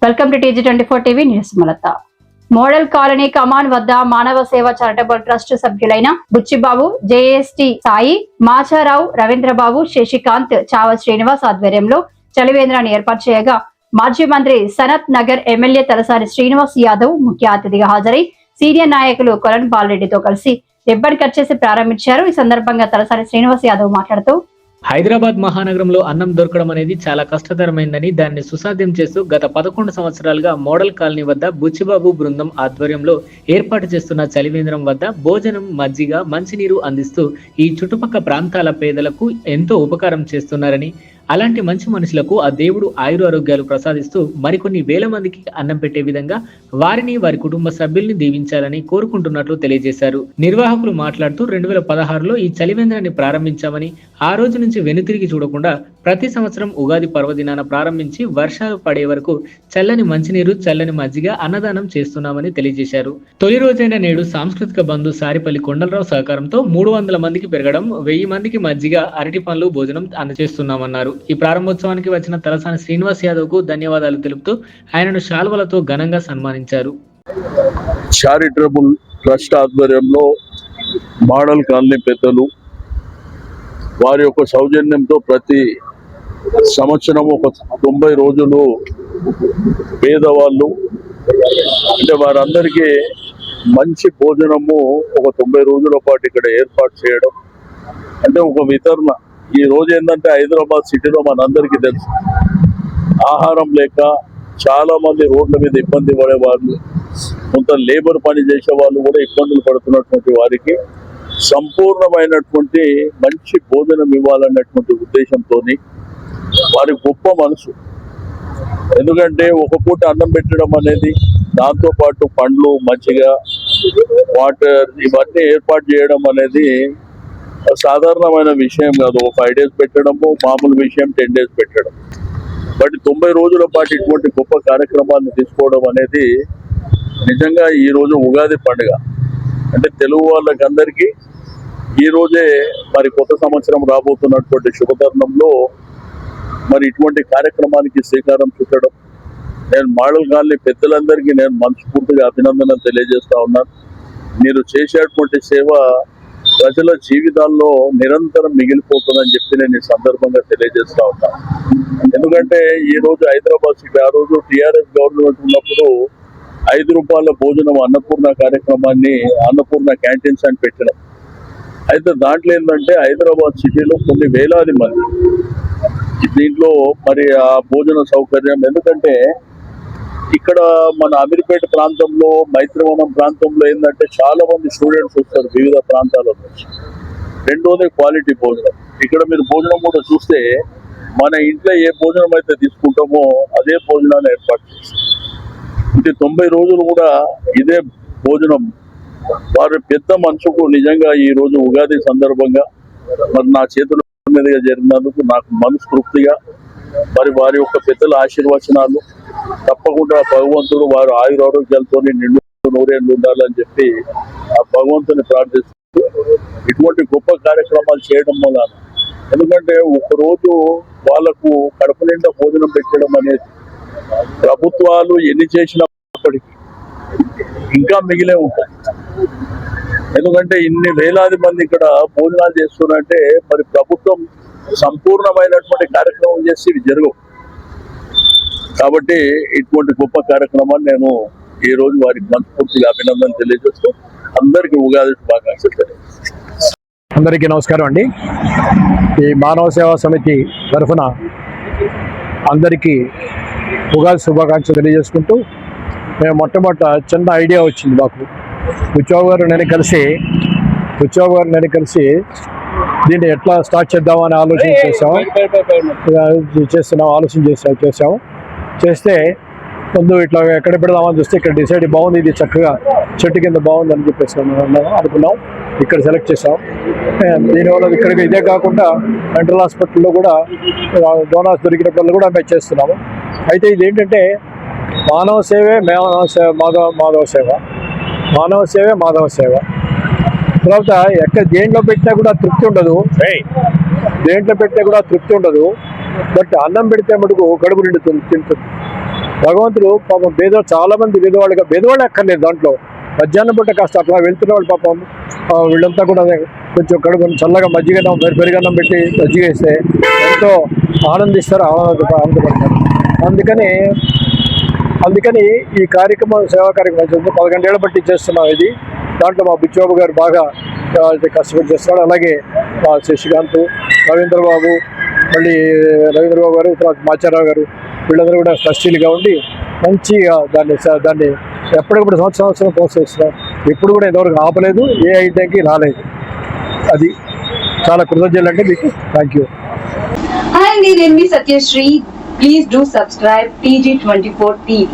Welcome to TG24 TV news. ములత model colony కమాన్ వద్ద మానవ సేవ చారిటబుల్ ట్రస్ట్ సభ్యులైన బుచ్చిబాబు, JST సాయి, మాచారావు, రవీంద్రబాబు, శశికాంత్, చావ శ్రీనివాస్ ఆధ్వర్యంలో చలివేంద్రాన్ని ఏర్పాటు చేయగా మాజీ మంత్రి సనత్ నగర్ ఎమ్మెల్యే తలసాని శ్రీనివాస్ యాదవ్ ముఖ్య అతిథిగా హాజరై సీనియర్ నాయకులు కొలన్ బాలరెడ్డితో కలిసి రిబ్బన్ కట్ చేసి ప్రారంభించారు. ఈ సందర్భంగా తలసాని శ్రీనివాస్ యాదవ్ మాట్లాడుతూ, హైదరాబాద్ మహానగరంలో అన్నం దొరకడం అనేది చాలా కష్టతరమైందని, దాన్ని సుసాధ్యం చేస్తూ గత 11 సంవత్సరాలుగా మోడల్ కాలనీ వద్ద బుచ్చిబాబు బృందం ఆధ్వర్యంలో ఏర్పాటు చేస్తున్న చలివేంద్రం వద్ద భోజనం, మజ్జిగ, మంచినీరు అందిస్తూ ఈ చుట్టుపక్కల ప్రాంతాల పేదలకు ఎంతో ఉపకారం చేస్తున్నారని, అలాంటి మంచి మనుషులకు ఆ దేవుడు ఆయురారోగ్యాలు ప్రసాదిస్తూ మరికొన్ని వేల మందికి అన్నం పెట్టే విధంగా వారిని, వారి కుటుంబ సభ్యుల్ని దీవించాలని కోరుకుంటున్నట్లు తెలియజేశారు. నిర్వాహకులు మాట్లాడుతూ 2016లో ఈ చలివేంద్రాన్ని ప్రారంభించామని, ఆ రోజు నుంచి వెనుతిరిగి చూడకుండా ప్రతి సంవత్సరం ఉగాది పర్వదినాన ప్రారంభించి వర్షాలు పడే వరకు చల్లని మంచినీరు, చల్లని మజ్జిగ అన్నదానం చేస్తున్నామని తెలియజేశారు. తొలి రోజైన నేడు సాంస్కృతిక బంధు సారిపల్లి కొండలరావు సహకారంతో 300 మందికి పెరగడం, 1000 మందికి మజ్జిగ, అరటి పండ్లు భోజనం అందజేస్తున్నామన్నారు. ఈ ప్రారంభోత్సవానికి వచ్చిన తలసాని శ్రీనివాస్ యాదవ్ కు ధన్యవాదాలు తెలుపుతూ ఆయనను శాల్వలతో ఘనంగా సన్మానించారు. చారిటబుల్ ట్రస్ట్ ఆధ్వర్యంలో మోడల్ కాలనీ పెద్దలు వారి యొక్క సౌజన్యంతో ప్రతి సంవత్సరం ఒక 90 రోజులు పేదవాళ్ళు అంటే వారందరికీ మంచి భోజనము ఒక 90 రోజుల పాటు ఇక్కడ ఏర్పాటు చేయడం అంటే ఒక వితరణ. ఈ రోజు ఏంటంటే హైదరాబాద్ సిటీలో మనందరికీ తెలుసు, ఆహారం లేక చాలా మంది రోడ్ల మీద ఇబ్బంది పడేవాళ్ళు, కొంత లేబర్ పని చేసే వాళ్ళు కూడా ఇబ్బందులు పడుతున్నటువంటి వారికి సంపూర్ణమైనటువంటి మంచి భోజనం ఇవ్వాలన్నటువంటి ఉద్దేశంతో వారి గొప్ప మనసు. ఎందుకంటే ఒక పూట అన్నం పెట్టడం అనేది, దాంతోపాటు పండ్లు, మజ్జిగ, వాటర్ ఇవన్నీ ఏర్పాటు చేయడం అనేది సాధారణమైన విషయం కాదు. ఒక 5 days పెట్టడము మామూలు విషయం, 10 days పెట్టడం. బట్ 90 రోజుల పాటు ఇటువంటి గొప్ప కార్యక్రమాన్ని తీసుకోవడం అనేది నిజంగా ఈ రోజు ఉగాది పండుగ అంటే తెలుగు వాళ్ళకందరికీ ఈ రోజే మరి కొత్త సంవత్సరం రాబోతున్నటువంటి శుభతరుణంలో మరి ఇటువంటి కార్యక్రమానికి శ్రీకారం చుట్టడం, నేను మోడల్ కాలనీ పెద్దలందరికీ నేను మనస్ఫూర్తిగా అభినందనలు తెలియజేస్తా ఉన్నాను. మీరు చేసేటువంటి సేవ ప్రజల జీవితాల్లో నిరంతరం మిగిలిపోతుందని చెప్పి నేను ఈ సందర్భంగా తెలియజేస్తా ఉన్నాను. ఎందుకంటే ఈ రోజు హైదరాబాద్ సిటీ, ఆ రోజు TRS గవర్నమెంట్ ఉన్నప్పుడు 5 రూపాయల భోజనం అన్నపూర్ణ కార్యక్రమాన్ని అన్నపూర్ణ క్యాంటీన్స్ అని పెట్టడం. అయితే దాంట్లో ఏంటంటే హైదరాబాద్ సిటీలో కొన్ని వేలాది మంది దీంట్లో మరి ఆ భోజన సౌకర్యం, ఎందుకంటే ఇక్కడ మన అమీర్పేట ప్రాంతంలో, మైత్రివనం ప్రాంతంలో ఏంటంటే చాలా మంది స్టూడెంట్స్ వస్తారు వివిధ ప్రాంతాల నుంచి. రెండోది క్వాలిటీ భోజనం. ఇక్కడ మీరు భోజనం కూడా చూస్తే మన ఇంట్లో ఏ భోజనం అయితే తీసుకుంటామో అదే భోజనాన్ని ఏర్పాటు చేస్తారు. ఇది 90 రోజులు కూడా ఇదే భోజనం. వారి పెద్ద మనసుకు నిజంగా ఈ రోజు ఉగాది సందర్భంగా మరి నా చేతుల మీదుగా జరిగినందుకు నాకు మనస్ఫూర్తిగా మరి వారి యొక్క పెద్దల ఆశీర్వచనాలు తప్పకుండా భగవంతుడు వారు ఆయురారోగ్యాలతో నిండు నూరేళ్ళు ఉండాలని చెప్పి ఆ భగవంతుని ప్రార్థిస్తూ ఇటువంటి గొప్ప కార్యక్రమాలు చేయడం వల్ల, ఎందుకంటే ఒకరోజు వాళ్లకు కడుపు నిండా భోజనం పెట్టడం అనేది ప్రభుత్వాలు ఎన్ని చేసినప్పటికీ ఇంకా మిగిలే ఉంటాయి. ఎందుకంటే ఇన్ని వేలాది మంది ఇక్కడ భోజనాలు చేస్తున్నారంటే మరి ప్రభుత్వం సంపూర్ణమైనటువంటి కార్యక్రమం చేసి ఇవి జరగవు. కాబట్టి ఇటువంటి గొప్ప కార్యక్రమాన్ని నేను ఈ రోజు వారికి మనస్ఫూర్తిగా అభినందనలు తెలియజేస్తూ అందరికీ ఉగాది శుభాకాంక్షలు తెలియజేస్తాను. అందరికీ నమస్కారం అండి. ఈ మానవ సేవా సమితి తరఫున అందరికీ ఉగాది శుభాకాంక్షలు తెలియజేసుకుంటూ, మేము మొట్టమొదట చిన్న ఐడియా వచ్చింది మాకు. బుచ్చిబాబు గారు నేను కలిసి దీన్ని ఎట్లా స్టార్ట్ చేద్దామని ఆలోచన చేసాము. చేస్తే ముందు ఇట్లా ఎక్కడ పెడదామని చూస్తే ఇక్కడ డిసైడ్ బాగుంది, ఇది చక్కగా చెట్టు కింద బాగుంది అని చెప్పేసి అనుకున్నాం. ఇక్కడ సెలెక్ట్ చేసాం. దీనివల్ల ఇక్కడికి ఇదే కాకుండా మెంటల్ హాస్పిటల్లో కూడా డోనార్స్ దొరికినప్పుడు కూడా మేము చేస్తున్నాము. అయితే ఇది ఏంటంటే మానవ సేవే మాధవ సేవ. తర్వాత దేంట్లో పెట్టినా కూడా తృప్తి ఉండదు. బట్ అన్నం పెడితే మటుకు కడుపు నిండుతుంది, తింటుంది. భగవంతుడు పాపం పేదవాళ్ళు చాలా మంది పేదవాళ్ళు అక్కర్లేదు దాంట్లో. మధ్యాహ్నం పూట కాస్త అట్లా వెళ్తున్న వాళ్ళు పాపం వీళ్ళంతా కూడా కొంచెం కడుపు చల్లగా మజ్జిగన్నం పెరుగన్నం పెట్టి మజ్జిగ వేస్తే ఎంతో ఆనందిస్తారు, ఆనందపడతారు. అందుకని ఈ కార్యక్రమం సేవా కార్యక్రమం 11 ఏళ్ల బట్టి చేస్తున్నాం ఇది. దాంట్లో మా బుచ్చిబాబు గారు బాగా కష్టపడి చేస్తున్నాడు. అలాగే మా శశికాంత్, రవీంద్రబాబు, మళ్ళీ రవీంద్రబాబు గారు, తర్వాత మాచారావు గారు, వీళ్ళందరూ కూడా ట్రస్టీలుగా ఉండి మంచిగా దాన్ని ఎప్పటికప్పుడు సంవత్సరం ప్రోత్సహిస్తున్నారు. ఎప్పుడు కూడా ఇంతవరకు ఆపలేదు, ఏ ఐటెంకి రాలేదు. అది చాలా కృతజ్ఞతలు అండి మీకు. Thank you. Hi, నేను మీ Satyasri. Please do subscribe TG24 TV.